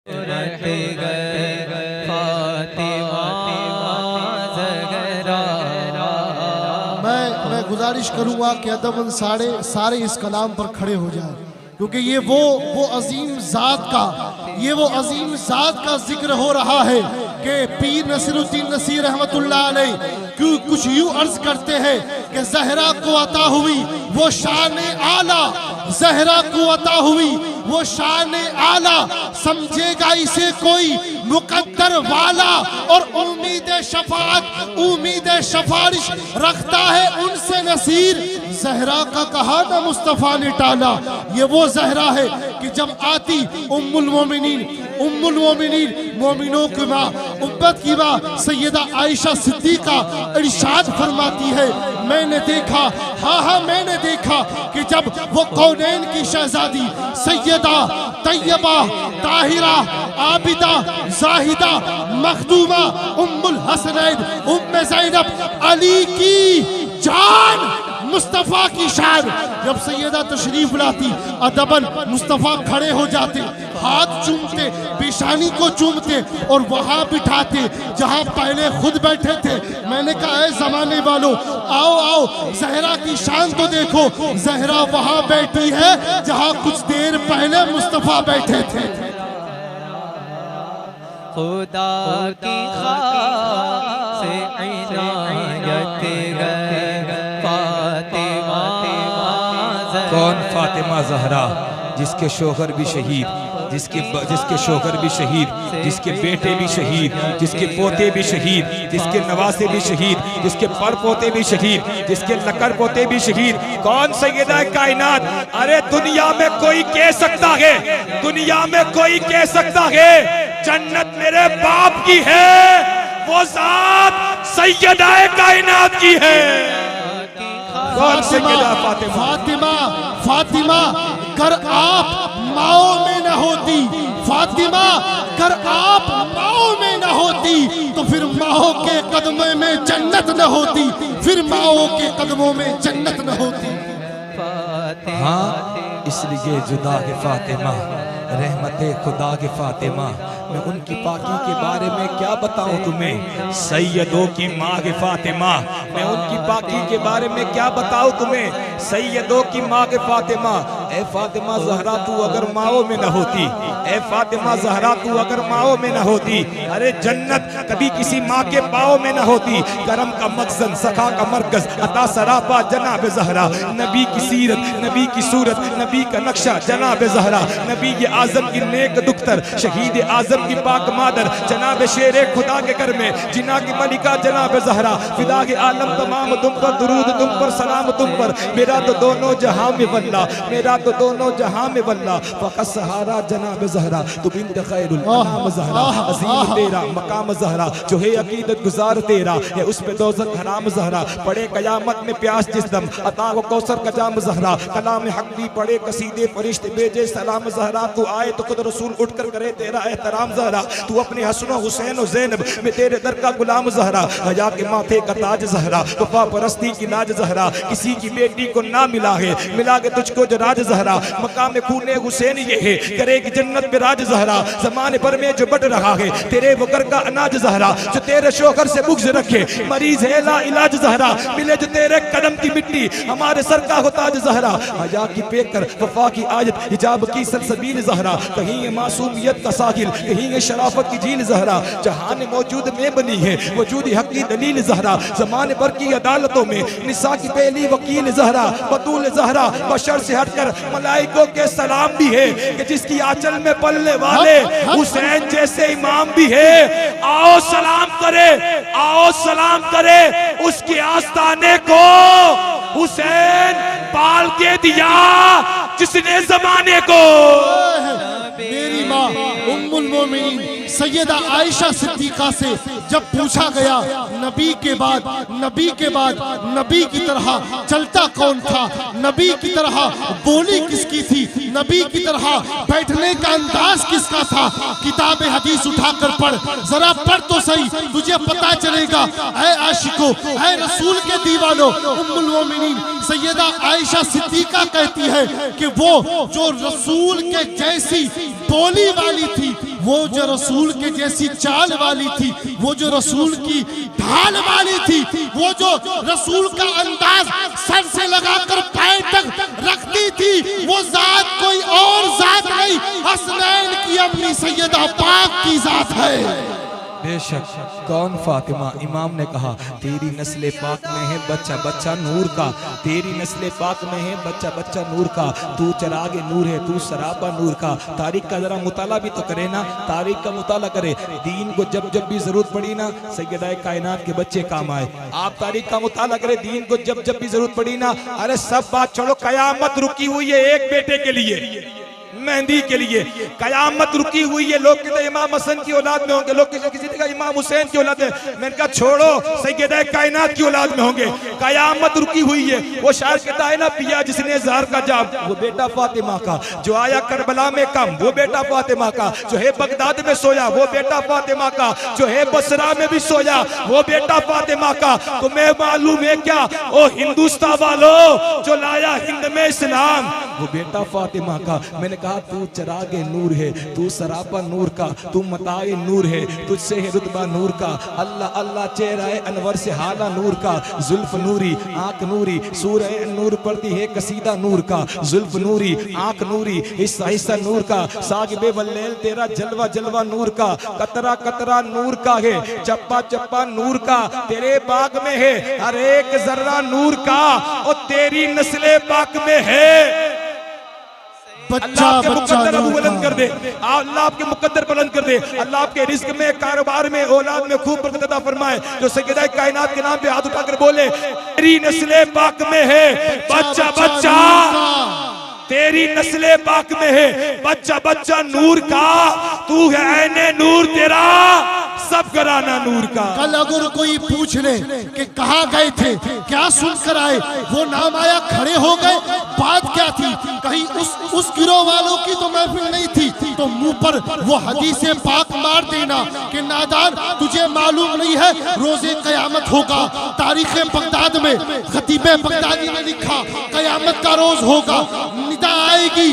मैं गुजारिश करूंगा कि अदबन सारे इस कलाम पर खड़े हो जाएं, क्योंकि ये वो अजीम ज़ात का जिक्र हो रहा है कि पीर नसीरुद्दीन नसीर रहमतुल्लाह अलैह क्यों कुछ यूं अर्ज करते हैं कि ज़हरा को अता हुई वो शान आला, ज़हरा को अता हुई वो शान आला, समझेगा इसे कोई मुकद्दर वाला, और उम्मीद शफारिश रखता है उनसे नसीर। ज़हरा का कहा ना मुस्तफ़ा ने टाला, ये वो ज़हरा है कि जब आती उम्मुल मोमिनीन मोमिनों की माँ, उम्मत की माँ सैयदा आयशा सिद्दीक़ा इरशाद फरमाती है, मैंने देखा, हाँ मैंने देखा कि जब वो कौनैन की शहजादी सैयदा तैयबा ताहिरा आबिदा जाहिदा मखदूमा उम्मुल हसनैन उम्मे ज़ैनब अली की जान मुस्तफ़ा की शान, जब सैयदा तशरीफ लाती अदबन मुस्तफ़ा खड़े हो जाते, हाथ चूमते, पेशानी को चूमते और वहां बिठाते जहां पहले खुद बैठे थे। मैंने कहा ऐ जमाने वालों, आओ ज़हरा की शान तो देखो, ज़हरा वहां बैठी है जहां कुछ देर पहले मुस्तफ़ा बैठे थे। खुदा की खास इनायत कौन फातिमा ज़हरा, जिसके शोहर भी शहीद, जिसके शोहर भी शहीद, जिसके बेटे भी शहीद, जिसके पोते भी शहीद, जिसके नवासे भी शहीद, जिसके पर पोते भी शहीद, जिसके लकर पोते भी शहीद। कौन सैयदा कायनात? अरे दुनिया में कोई कह सकता है, दुनिया में कोई कह सकता है जन्नत मेरे बाप की है, वो ज़ात सैयदा कायनात की है। फातिमा कर आप माओ में न होती, फातिमा कर आप माओ में न होती तो फिर माओ के कदमों में जन्नत न होती, फिर माओ के कदमों में जन्नत न होती। हाँ, इसलिए जुदा के फातिमा, रहमते खुदा के फातिमा, मैं उनकी पाकी के बारे में क्या बताऊं तुम्हें, सैयदों की माँ के फातिमा, मैं उनकी पाकी के बारे में क्या बताऊं तुम्हें, सैयदों की माँ के फातिमा। ए फातिमा ज़हरा तू अगर माओ में न होती, ए फातिमा ज़हरा तू अगर माओ में न होती, अरे जन्नत कभी किसी माँ के पाओ में न होती। करम का मकसद, सखा का मरकज, अता सरापा जनाब ज़हरा, नबी की सीरत, नबी की सूरत, नबी का नक्शा जनाब ज़हरा, नबी ये आज़म की नेक दुख्तर, शहीद आज़म की पाक मादर, जनाब शेर खुदा के घर में जिना की मलिका जनाब ज़हरा, फिदा के आलम तमाम तुम पर, दुरूद तुम पर, सलाम तुम पर, मेरा तो दोनों जहां में वल्ला, मेरा तो दोनों जहां में वल्ला, फ़क़त सहारा जनाब ज़हरा, तू बिन्त खैरुल अनाम ज़हरा, अज़ीम तेरा मकाम ज़हरा, जो है अकीदत गुजार तेरा है उस पे दोज़ख हराम ज़हरा, पड़े क़यामत में प्यास जिस दम, अता वो कौसर का जाम ज़हरा, कलाम हक़ भी पड़े कसीदे फरिश्ते भेजे सलाम ज़हरा, तू आए तो खुद रसूल उठकर करे तेरा एहतराम ज़हरा, तू अपने हसन हुसैन और ज़ैनब में तेरे दर का गुलाम ज़हरा, हया के माथे का ताज ज़हरा, वफ़ा परस्ती की लाज ज़हरा, किसी की बेटी को ना मिला है, मिला के तुझको जो राज ज़हरा, मकाम खूने हुसैन ये है, करेगी जन्नत पे राज ज़हरा, ज़माने पर में जो बढ़ रहा है तेरे वो घर का अनाज ज़हरा, जो तेरे शोहर से बुग़्ज़ रखे, मरीज है ला इलाज ज़हरा, मिले जो तेरे कदम की मिट्टी हमारे सर का हो ताज ज़हरा, हया की पेकर वफ़ा की आयत हिजाब की सलसबील ज़हरा, कहीं ये मासूमियत का साहिल, कहीं ये शराफत की झील ज़हरा, जहान मौजूद में बनी है वजूद हक़ की दलील ज़हरा, ज़माने भर की अदालतों में निसा की पहली वकील ज़हरा, बतूल ज़हरा, बशर से हटकर मलाइकों के सलाम भी है कि जिसकी आंचल में पलने वाले हुसैन जैसे इमाम भी है। आओ सलाम करे उसके आस्ताने को, हुसैन पाल के दिया जिसने ज़माने को। मेरी माँ उम्मुल मोमिनीन सैयदा आयशा सिद्दीक़ा से जब पूछा गया नबी के बाद नबी की तरह चलता कौन था, नबी की तरह बोली किसकी थी, नबी की तरह बैठने का अंदाज किसका था, किताब हदीस उठाकर पढ़, जरा पढ़ तो सही, तुझे पता चलेगा। ऐ आशिको, ऐ रसूल के दीवानों, उम्मुल मोमिनीन सैयदा आयशा सिद्दीक़ा कहती है कि वो जो रसूल के जैसी बोली वाली थी वो जो रसूल के जैसी चाल वाली थी, वो जो रसूल की ढाल वाली थी, वो जो रसूल का अंदाज सर से लगाकर पैर तक रखती थी, वो जात कोई और जात नहीं, हसनैन की अपनी सैयदा पाक की जात है। बेशक कौन फातिमा? इमाम ने कहा तेरी नस्ल पाक में है बच्चा बच्चा नूर का, तेरी नस्ल पाक में है बच्चा बच्चा नूर का, तू चरागे नूर है, तू सराबा नूर का। तारीख का जरा मुताला भी तो करे ना, तारीख का मुताला करे। दीन को जब जब भी जरूरत पड़ी ना, सैयदा कायनात के बच्चे काम आए। आप तारीख का मुताला करें, दीन को जब जब भी जरूरत पड़ी ना, अरे सब बात छोड़ो, कयामत रुकी हुई है एक बेटे के लिए, मेहंदी के लिए। कयामत रुकी हुई है। लोग कहते इमाम हसन की औलाद में होंगे, लोग किसी ने कहा इमाम हुसैन की औलाद में। मैंने कहा छोड़ो, सैयदा कायनात की औलाद में होंगे। कयामत रुकी हुई है। वो शायर कहता है ना, पिया जिसने ज़हर का जाम, वो बेटा फातिमा का। जो आया करबला में कम, वो बेटा फातिमा का। जो है बगदाद में सोया, वो बेटा फातिमा का। जो है बसरा में भी सोया, वो बेटा फातिमा का। तुम्हें मालूम है क्या ओ हिंदुस्तान वालों, जो लाया हिंद में इस्लाम, वो बेटा फातिमा का। मैंने कहा तू चरागे नूर है, तू सरापा नूर का, तू मताए नूर है, तुझसे है रुतबा नूर का। अल्लाह अल्लाह चेहरा अनवर से हाला नूर का, जुल्फ नूरी आंख नूरी, सूरह नूर पड़ती है कसीदा नूर का। जुल्फ नूरी आंख नूरी, हिस्सा हिस्सा नूर का। सागिबे वल्लैल तेरा जलवा जलवा नूर का, कतरा कतरा नूर का है, चप्पा चप्पा नूर का। तेरे बाग में है हर एक जर्रा नूर का, और तेरी नस्ले पाक में है। बच्चा बच्चा बुलंद कर दे, अल्लाह आपके मुकद्दर बुलंद कर दे। अल्लाह आपके रिस्क में, कारोबार में, औलाद में खूब बरकत अता फरमाए। जो सैयदा कायनात के नाम पे हाथ उठाकर बोले तेरी नस्ले पाक में है बच्चा बच्चा, तेरी नस्ले पाक में है बच्चा बच्चा नूर का। तू है ऐने नूर, तेरा सब घराना नूर का। कल अगर कोई पूछ ले कि कहाँ गए थे, क्या सुनकर आए, वो नाम आया खड़े हो गए, बात क्या थी? कहीं उस गिरोह वालों की तो महफिल नहीं थी, तो मुंह पर वो हदीसे पाक मार देना कि नादान तुझे मालूम नहीं है रोजे कयामत होगा। तारीख बगदाद में खतीबे बगदादी ने लिखा कयामत का रोज होगा, निदा आएगी,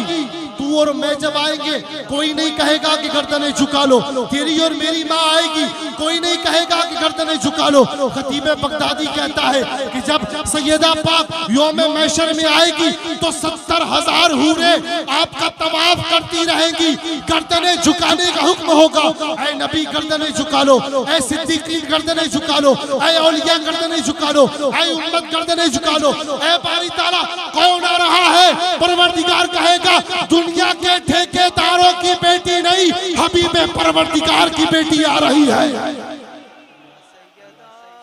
तू और मैं जब आएंगे कोई नहीं कहेगा कि गर्दनें झुका लो। तेरी और मेरी माँ आएगी, कोई नहीं कहेगा कि गर्दनें झुका लो। खतीबे बगदादी कहता है कि जब सैयदा पाक यौम महशर में आएगी तो 70,000 हूरें आपका तवाफ करती रहेंगी, गर्दनें झुकाने का हुक्म होगा। ऐ नबी गर्दनें झुका लो, ऐ सिद्दीकीन गर्दनें झुका लो, ऐ औलिया गर्दनें झुका लो, ऐ उम्मत गर्दनें झुका लो। ऐ बारी ताला कौन आ रहा है? परवरदिगार कहेगा दुनिया के ठेकेदारों की बेटी नहीं, हबीबे परवरदिगार की बेटी आ रही है।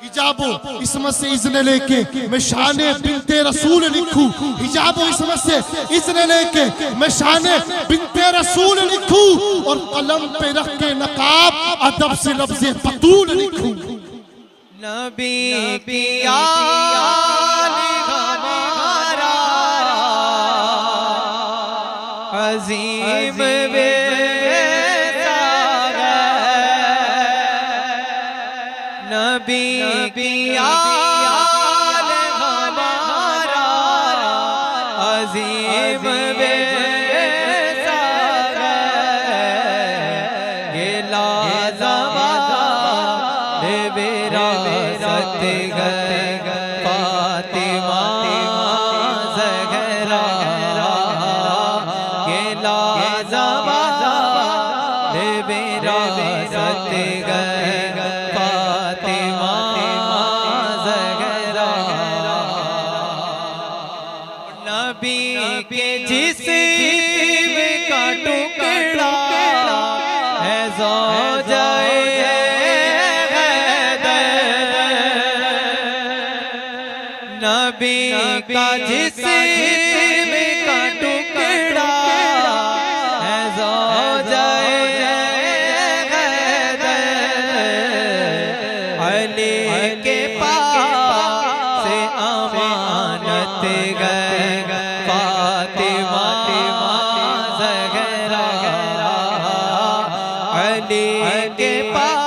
हिजाबो इसमत से इज़्न लेके मैं शाने बिन्ते रसूल लिखूं, हिजाबो इसमत से इज़्न लेके मैं शाने बिन्ते रसूल लिखूं, और कलम पे रख के नकाब अदब से लफ्ज़े बतूल लिखूं। नबी की आल हमारा अजीम नबी की आल हमारा अजीम ये लाज़िमा विरासत फातिमा ज़हरा, ये लाज़िमा विरासत के जिस्म का टुकड़ा है ज़ौजाए नबी का जिस्म का टुकड़ा है ज़ौजाए अली के पास से अमानत गए फातिमा ज़हरा, अली के पास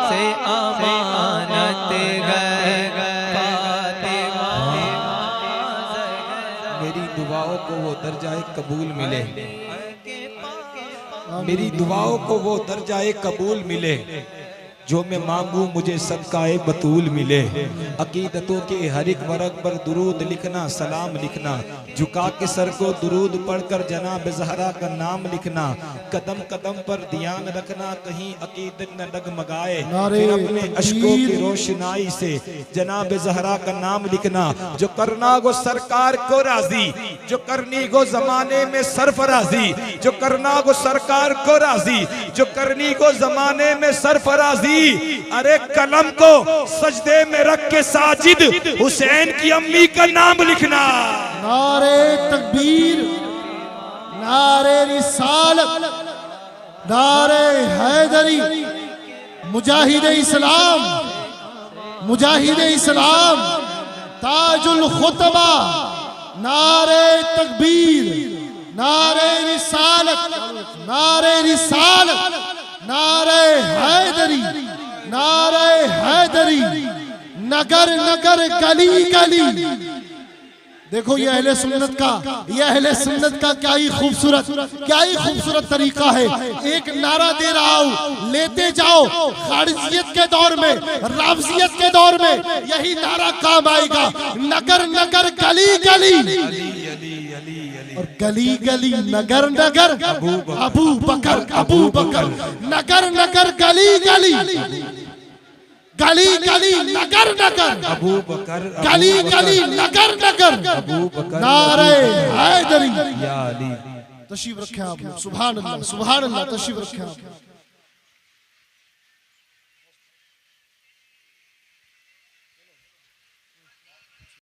से अमानत गए फातिमा ज़हरा। मेरी दुआओं को वो दर्जा कबूल मिले। मेरी दुआओं को वो दर्जाए कबूल मिले जो मैं मांगू मुझे सदकाए बतूल मिले। अकीदतों के हर एक वर्ग पर दुरूद लिखना, सलाम लिखना, झुका के सर को दुरूद पढ़कर जनाब ज़हरा का नाम लिखना, कदम कदम पर ध्यान रखना कहीं अकीदत न डगमगाए, फिर अपने अश्कों की रोशनाई से जनाब ज़हरा का नाम लिखना। जो करना गो सरकार को राजी, जो करनी गो जमाने में सरफराजी, जो करना गो सरकार को राजी, जो करनी गो जमाने में सरफराजी। अरे कलम को सजदे में रख के साजिद हुसैन की अम्मी का नाम लिखना। नारे तकबीर, नारे रिसालत, नारे हैदरी, मुजाहिद इस्लाम, मुजाहिद इस्लाम, ताजुल खुतबा, नारे तकबीर, नारे रिसालत, नारे रिसालत, नारे हैदरी, नारे हैदरी, नगर नगर गली गली। देखो ये अहले सुन्नत का, ये अहले सुन्नत का क्या ही खूबसूरत तरीका है। एक नारा दे रहा हूं, लेते जाओ। खारिजियत के दौर में, राफजियत के दौर में यही नारा काम आएगा। नगर नगर गली गली, और गली गली नगर नगर अबू बकर, अबू बकर, नगर नगर गली गली, गली गली नगर नगर अबू बकर, गली गली नगर नगर अबू बकर, नारे हैदरी। या अली। तशरीफ रखें आप। सुभान अल्लाह, सुभान अल्लाह। तशरीफ रखें आप।